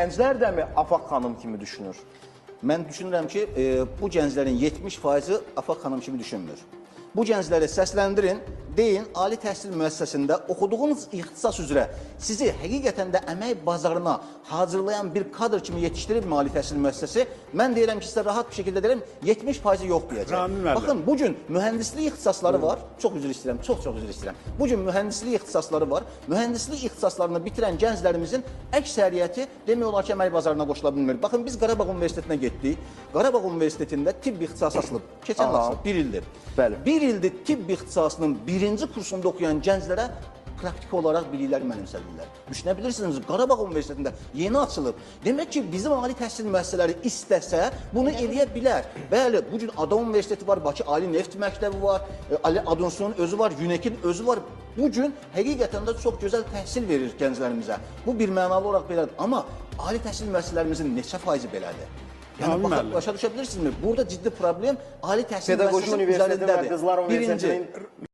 Gənclər də mi Afaq xanım kimi düşünür? Mən düşünürəm ki, bu gənclərin 70%-i Afaq xanım kimi düşünmür. Bu gəncləri səsləndirin, deyin, ali təhsil müəssisəsində oxuduğunuz ixtisas üzrə sizi həqiqətən də əmək bazarına hazırlayan bir kadr kimi yetişdirib ali təhsil müəssisəsi, mən deyirəm ki, sizə rahat bir şəkildə deyirəm, 70% yox deyəcək. Baxın, bugün mühəndislik ixtisasları var, çox üzr istəyirəm, çox üzr istəyirəm. Bugün mühəndislik ixtisasları var, mühəndislik ixtisaslarını bitirən gənclərimizin əksəriyyəti demək olar ki, əmək bazarına qoşula bilmir. Baxın, biz Qarabağ Universitetinə getdik, Qarabağ Universitetində tibb ixtisası açılıb, keçən il açılıb, bir ildir. Bir ildir tibb ixtisasının birinci kursunda oxuyan gənclərə praktiki olaraq bilikləri mənimsədirlər. Düşünə bilirsiniz, Qarabağ Universitetində yeni açılıb. Demək ki, bizim ali təhsil müəssisələri istəsə, bunu eləyə bilər. Bəli, bugün Ada Universiteti var, Bakı Ali Neft Məktəbi var, Ali Adunsunun özü var, UNEK-in özü var. Bugün həqiqətən də çox gözəl təhsil verir gənclərimizə. Bu bir mənalı olaraq belədir. Amma ali təhsil müəssisələrimizin neçə faizi belədir? Yəni, başa düşə bilirsinizmi? Burada ciddi problem ali təhsil müəssisəsinin üzərindədir. Pedaqoji Universiteti və Qızlar Universitetinin